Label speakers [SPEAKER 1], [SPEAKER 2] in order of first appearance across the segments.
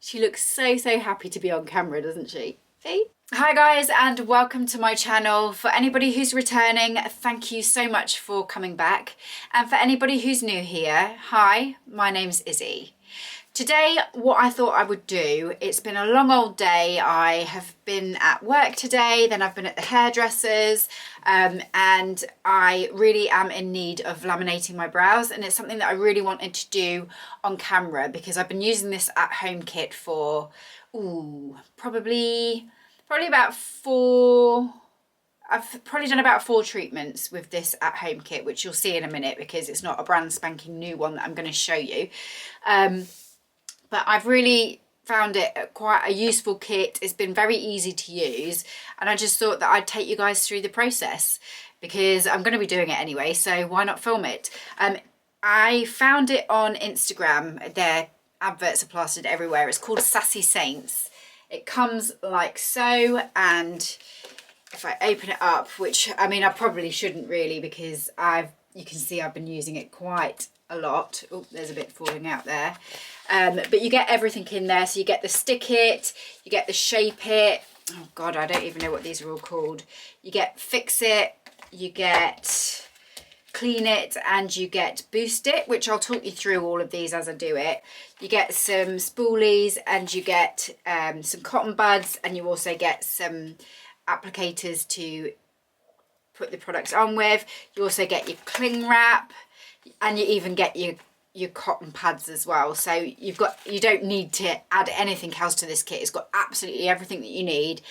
[SPEAKER 1] She looks so happy to be on camera, doesn't she? See? Hi guys, and welcome to my channel. For anybody who's returning, thank you so much for coming back. And for anybody who's new here, hi, my name's Izzy. Today, what I thought I would do, it's been a long old day. I have been at work today, then I've been at the hairdressers, and I really am in need of laminating my brows, and it's something that I really wanted to do on camera because I've been using this at-home kit for, probably about I've probably done about 4 treatments with this at-home kit, which you'll see in a minute because it's not a brand spanking new one that I'm going to show you. But I've really found it quite a useful kit. It's been very easy to use, and I just thought that I'd take you guys through the process because I'm going to be doing it anyway, so why not film it? I found it on Instagram. Their adverts are plastered everywhere. It's called Sassy Saints. It comes like so, and if I open it up, which I mean I probably shouldn't really because you can see I've been using it quite a lot. Oh, there's a bit falling out there. But you get everything in there. So you get the stick it, you get the shape it. Oh God, I don't even know what these are all called. You get fix it, you get clean it, and you get boost it, which I'll talk you through all of these as I do it. You get some spoolies, and you get some cotton buds, and you also get some applicators to put the products on with. You also get your cling wrap, and you even get your cotton pads as well. So you don't need to add anything else to this kit. It's got absolutely everything that you need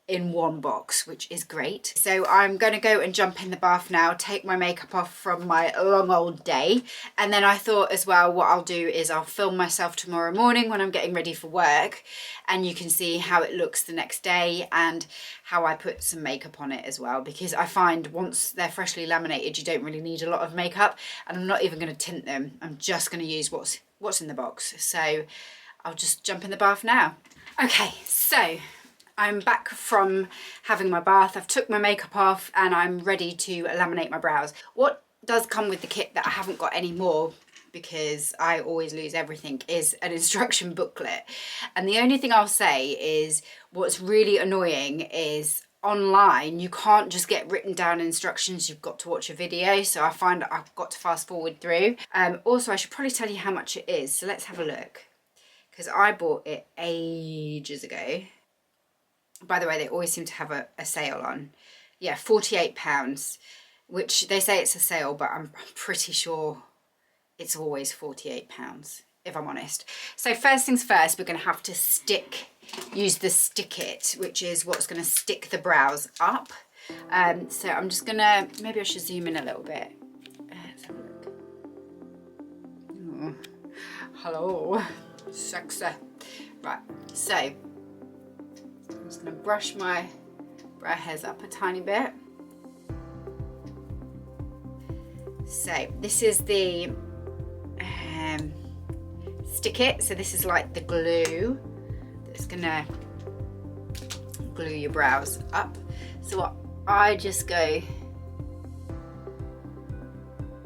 [SPEAKER 1] in one box, which is great. So I'm going to go and jump in the bath now, take my makeup off from my long old day, and then I thought as well what I'll do is I'll film myself tomorrow morning when I'm getting ready for work, and you can see how it looks the next day and how I put some makeup on it as well, because I find once they're freshly laminated you don't really need a lot of makeup, and I'm not even going to tint them. I'm just going to use what's in the box. So I'll just jump in the bath now. Okay, so I'm back from having my bath. I've took my makeup off and I'm ready to laminate my brows. What does come with the kit that I haven't got anymore, because I always lose everything, is an instruction booklet. And the only thing I'll say is what's really annoying is online you can't just get written down instructions, you've got to watch a video, so I find that I've got to fast forward through. Also, I should probably tell you how much it is, so let's have a look, because I bought it ages ago. By the way, they always seem to have a sale on. Yeah, £48, which they say it's a sale, but I'm pretty sure it's always £48, if I'm honest. So first things first, we're going to have to use the stick it, which is what's going to stick the brows up. So I'm just going to, maybe I should zoom in a little bit. Let's have a look. Oh, hello, sexy. Right, so I'm just going to brush my brow hairs up a tiny bit. So this is the stick it. So this is like the glue that's going to glue your brows up. So what I just go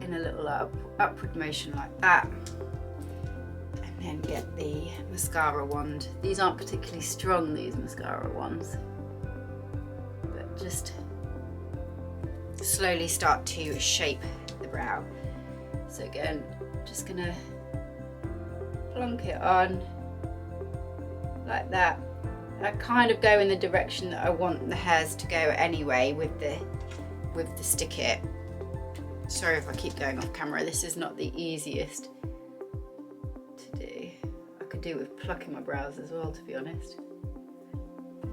[SPEAKER 1] in a little upward motion like that, and then get the mascara wand. These aren't particularly strong, these mascara wands, but just slowly start to shape the brow. So again, just gonna plonk it on like that. I kind of go in the direction that I want the hairs to go anyway with the stick it. Sorry if I keep going off camera, this is not the easiest to do. I could do with plucking my brows as well, to be honest.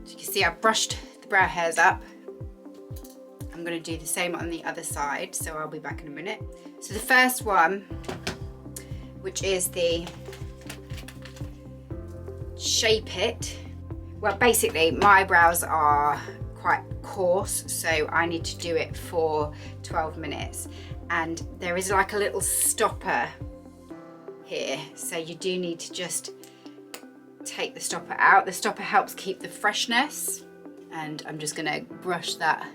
[SPEAKER 1] So you can see I've brushed the brow hairs up. I'm going to do the same on the other side, so I'll be back in a minute. So the first one, which is the shape it. Well, basically my brows are quite coarse, so I need to do it for 12 minutes. And there is like a little stopper here, so you do need to just take the stopper out. The stopper helps keep the freshness, and I'm just going to brush that,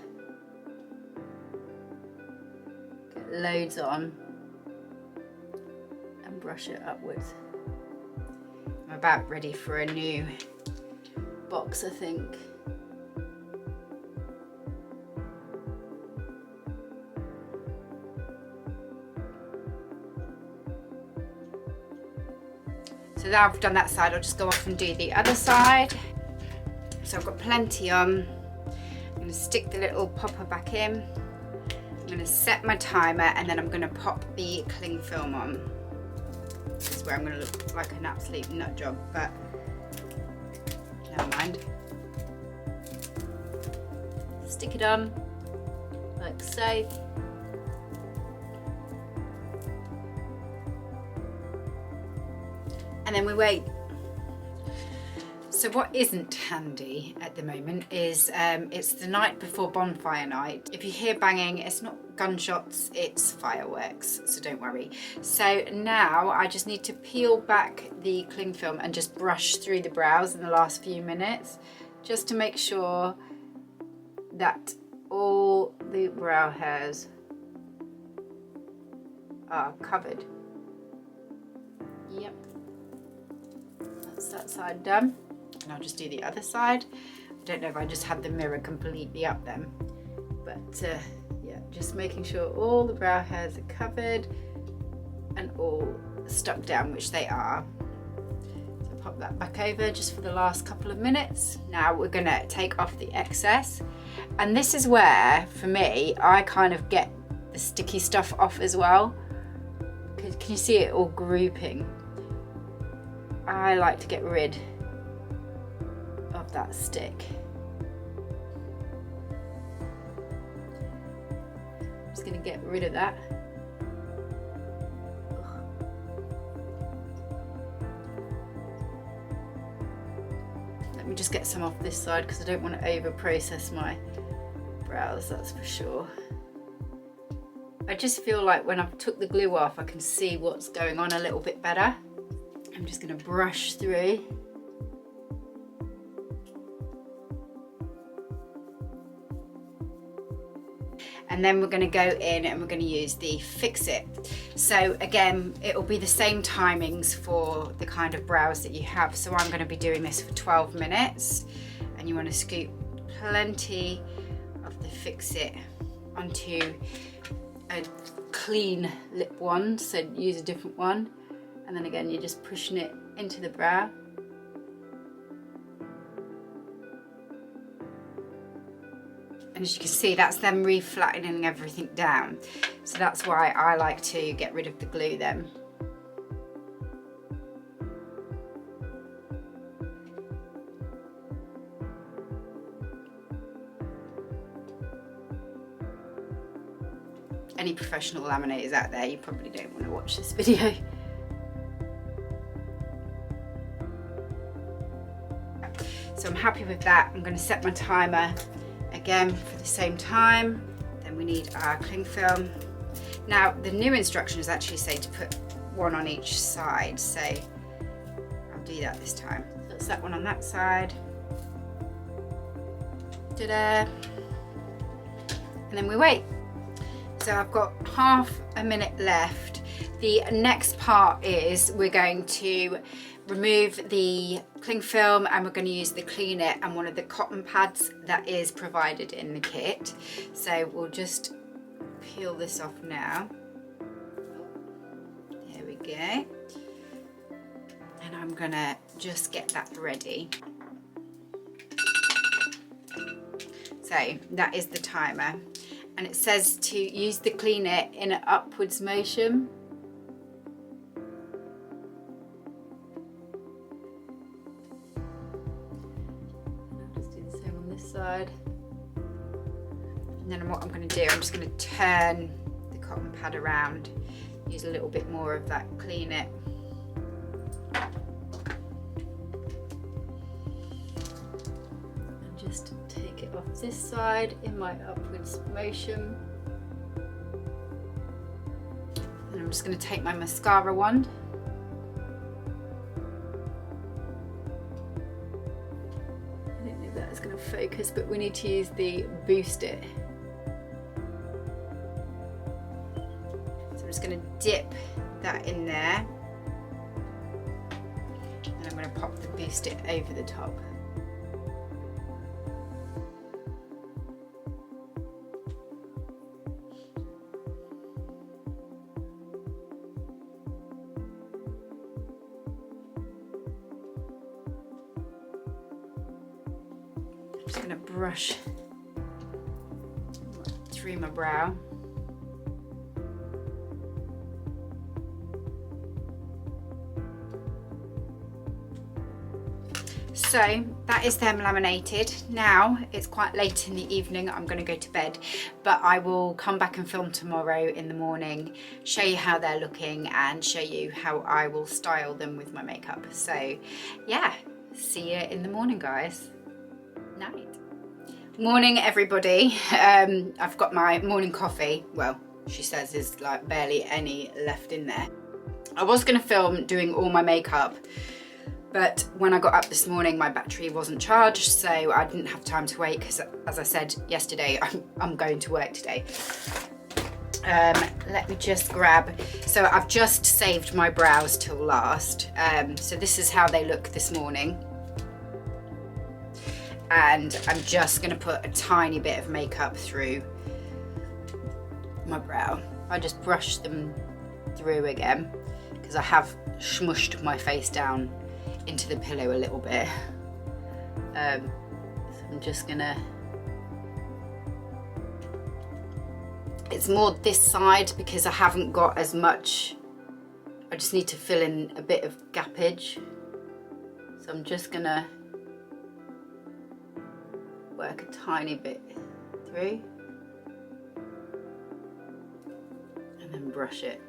[SPEAKER 1] get loads on and brush it upwards. My about ready for a new box, I think. So now I've done that side, I'll just go off and do the other side. So I've got plenty on. I'm going to stick the little popper back in. I'm going to set my timer and then I'm going to pop the cling film on. This is where I'm going to look like an absolute nut job, but never mind. Stick it on like so. And then we wait. So what isn't handy at the moment is it's the night before bonfire night. If you hear banging, it's not gunshots, it's fireworks, so don't worry. So now I just need to peel back the cling film and just brush through the brows in the last few minutes, just to make sure that all the brow hairs are covered. Yep. That side done, and I'll just do the other side. I don't know if I just had the mirror completely up then, but yeah, just making sure all the brow hairs are covered and all stuck down, which they are. So pop that back over just for the last couple of minutes. Now we're gonna take off the excess, and this is where, for me, I kind of get the sticky stuff off as well. Can you see it all grouping? I like to get rid of that stick. I'm just going to get rid of that. Let me just get some off this side because I don't want to over process my brows, that's for sure. I just feel like when I've took the glue off I can see what's going on a little bit better. I'm just going to brush through. And then we're going to go in and we're going to use the Fix It. So again, it will be the same timings for the kind of brows that you have. So I'm going to be doing this for 12 minutes. And you want to scoop plenty of the Fix It onto a clean lip wand. So use a different one. And then again, you're just pushing it into the brow. And as you can see, that's them reflattening everything down. So that's why I like to get rid of the glue then. Any professional laminators out there, you probably don't want to watch this video. So I'm happy with that. I'm going to set my timer again for the same time. Then we need our cling film. Now the new instructions actually say to put one on each side, so I'll do that this time. So that's that one on that side. Ta-da! And then we wait. So I've got half a minute left. The next part is we're going to remove the cling film and we're going to use the Clean It and one of the cotton pads that is provided in the kit. So we'll just peel this off now. There we go. And I'm going to just get that ready. So that is the timer. And it says to use the Clean It in an upwards motion. Side. And then what I'm going to do, I'm just going to turn the cotton pad around, use a little bit more of that Clean It. And just take it off this side in my upwards motion. And I'm just going to take my mascara wand. Going to focus, but we need to use the Boost It. So I'm just going to dip that in there and I'm going to boost it over the top. I'm just going to brush through my brow. So that is them laminated. Now it's quite late in the evening, I'm going to go to bed, but I will come back and film tomorrow in the morning, show you how they're looking and show you how I will style them with my makeup. So yeah, see you in the morning, guys. Night. Morning everybody. I've got my morning coffee. Well, she says there's like barely any left in there. I was going to film doing all my makeup, but when I got up this morning, my battery wasn't charged, so I didn't have time to wait because, as I said yesterday, I'm going to work today. Let me just grab, so I've just saved my brows till last. So this is how they look this morning. And I'm just gonna put a tiny bit of makeup through my brow. I just brush them through again because I have smushed my face down into the pillow a little bit. So I'm just gonna, it's more this side because I haven't got as much, I just need to fill in a bit of gappage. So I'm just gonna work a tiny bit through and then brush it.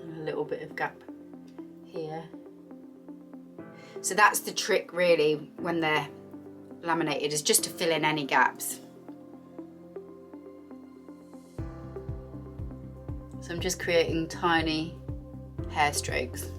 [SPEAKER 1] A little bit of gap here. So that's the trick really when they're laminated, is just to fill in any gaps. So I'm just creating tiny hair strokes.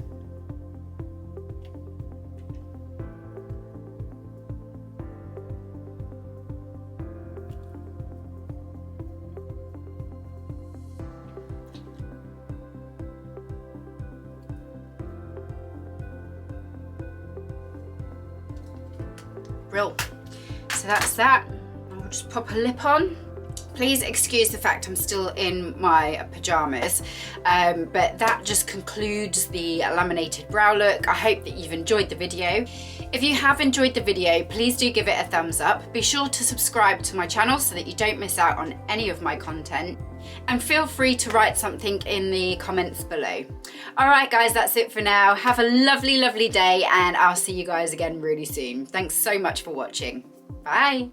[SPEAKER 1] So that's that. I'll just pop a lip on. Please excuse the fact I'm still in my pajamas, but that just concludes the laminated brow look. I hope that you've enjoyed the video. If you have enjoyed the video, please do give it a thumbs up. Be sure to subscribe to my channel so that you don't miss out on any of my content. And feel free to write something in the comments below. All right, guys, that's it for now. Have a lovely, lovely day, and I'll see you guys again really soon. Thanks so much for watching. Bye.